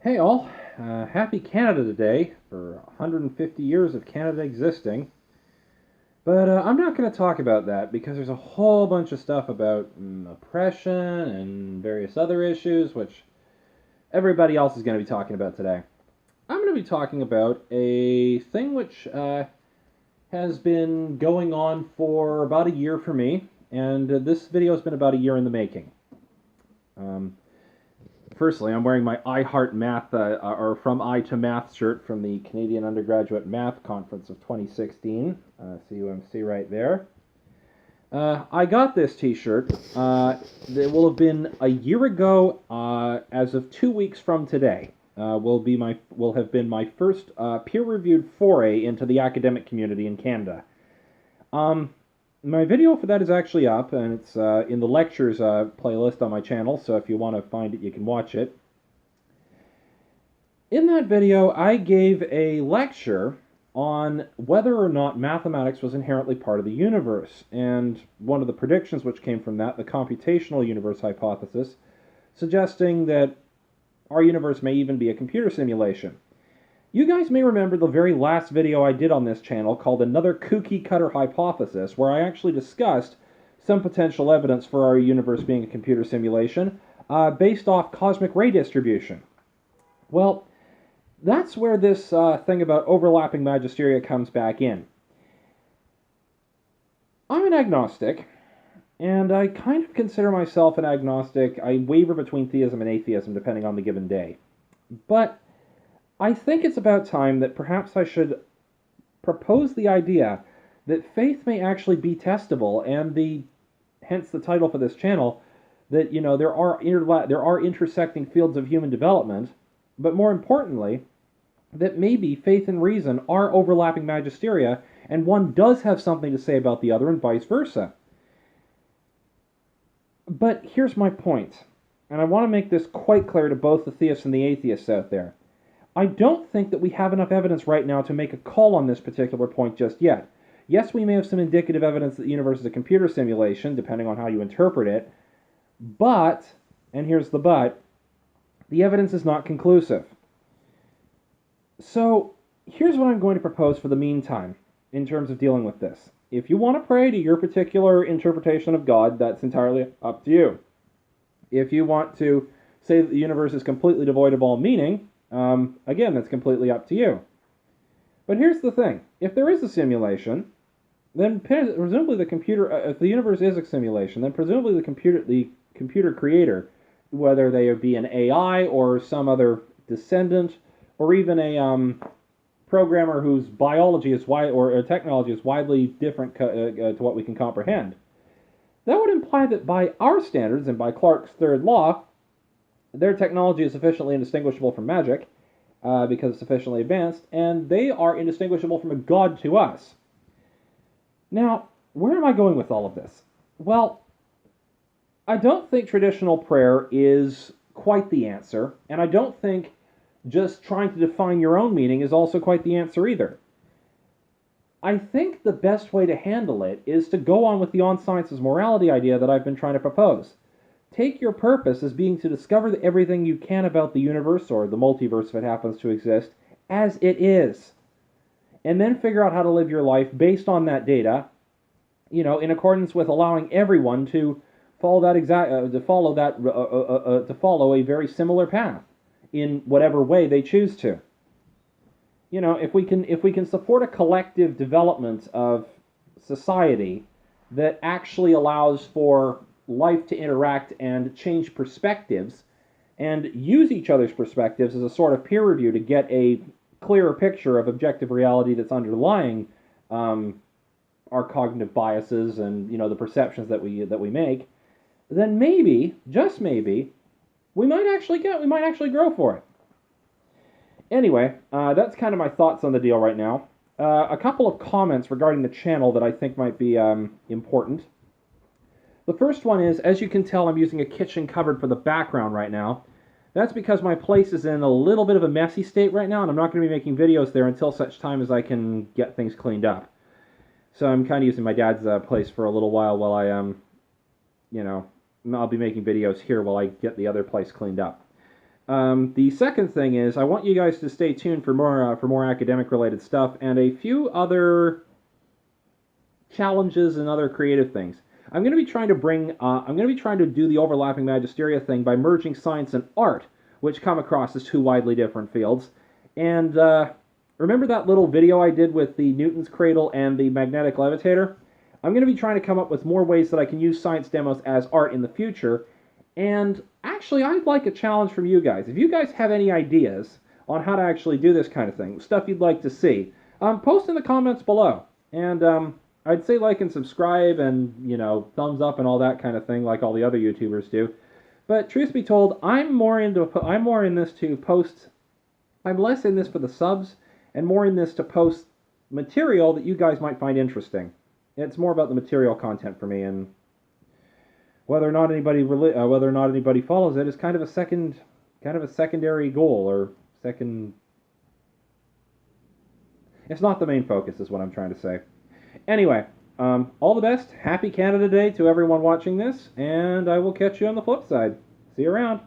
Hey all, happy Canada Day for 150 years of Canada existing. But I'm not going to talk about that because there's a whole bunch of stuff about oppression and various other issues which everybody else is going to be talking about today. I'm going to be talking about a thing which has been going on for about a year for me, and this video has been about a year in the making. Um, Firstly, I'm wearing my I Heart Math, or From I to Math shirt from the Canadian Undergraduate Math Conference of 2016. CUMC right there. I got this t-shirt. It will have been a year ago, as of 2 weeks from today. Will have been my first peer-reviewed foray into the academic community in Canada. My video for that is actually up, and it's in the lectures playlist on my channel, so if you want to find it, you can watch it. In that video, I gave a lecture on whether or not mathematics was inherently part of the universe, and one of the predictions which came from that, the computational universe hypothesis, suggesting that our universe may even be a computer simulation. You guys may remember the very last video I did on this channel called Another Cookie Cutter Hypothesis, where I actually discussed some potential evidence for our universe being a computer simulation based off cosmic ray distribution. Well, that's where this thing about overlapping magisteria comes back in. I'm an agnostic, and I kind of consider myself an agnostic. I waver between theism and atheism depending on the given day. But I think it's about time that perhaps I should propose the idea that faith may actually be testable, and hence the title for this channel, that there are intersecting fields of human development, but more importantly, that maybe faith and reason are overlapping magisteria, and one does have something to say about the other, and vice versa. But here's my point, and I want to make this quite clear to both the theists and the atheists out there. I don't think that we have enough evidence right now to make a call on this particular point just yet. Yes, we may have some indicative evidence that the universe is a computer simulation, depending on how you interpret it, but, and here's the but, the evidence is not conclusive. So, here's what I'm going to propose for the meantime, in terms of dealing with this. If you want to pray to your particular interpretation of God, that's entirely up to you. If you want to say that the universe is completely devoid of all meaning, again, that's completely up to you. But here's the thing. If there is a simulation, then presumably if the universe is a simulation, then presumably the computer creator, whether they be an AI or some other descendant, or even a programmer whose biology is or technology is widely different to what we can comprehend, that would imply that by our standards and by Clarke's third law, their technology is sufficiently indistinguishable from magic, because it's sufficiently advanced, and they are indistinguishable from a god to us. Now, where am I going with all of this? Well, I don't think traditional prayer is quite the answer, and I don't think just trying to define your own meaning is also quite the answer either. I think the best way to handle it is to go on with the on sciences morality idea that I've been trying to propose. Take your purpose as being to discover everything you can about the universe, or the multiverse if it happens to exist, as it is. And then figure out how to live your life based on that data, in accordance with allowing everyone to follow a very similar path in whatever way they choose to. If we can support a collective development of society that actually allows for life to interact and change perspectives, and use each other's perspectives as a sort of peer review to get a clearer picture of objective reality that's underlying our cognitive biases and the perceptions that we make, then maybe, just maybe, we might actually grow for it. Anyway, that's kind of my thoughts on the deal right now. A couple of comments regarding the channel that I think might be important. The first one is, as you can tell, I'm using a kitchen cupboard for the background right now. That's because my place is in a little bit of a messy state right now, and I'm not going to be making videos there until such time as I can get things cleaned up. So I'm kind of using my dad's place for a little while I, I'll be making videos here while I get the other place cleaned up. The second thing is I want you guys to stay tuned for more academic related stuff and a few other challenges and other creative things. I'm going to be trying to do the overlapping magisteria thing by merging science and art, which come across as two widely different fields. And remember that little video I did with the Newton's cradle and the magnetic levitator? I'm going to be trying to come up with more ways that I can use science demos as art in the future. And actually, I'd like a challenge from you guys. If you guys have any ideas on how to actually do this kind of thing, stuff you'd like to see, post in the comments below. And I'd say like and subscribe and, thumbs up and all that kind of thing like all the other YouTubers do. But truth be told, I'm less in this for the subs and more in this to post material that you guys might find interesting. It's more about the material content for me, and whether or not anybody follows it is kind of a secondary goal, or second. It's not the main focus, is what I'm trying to say. Anyway, all the best. Happy Canada Day to everyone watching this, and I will catch you on the flip side. See you around.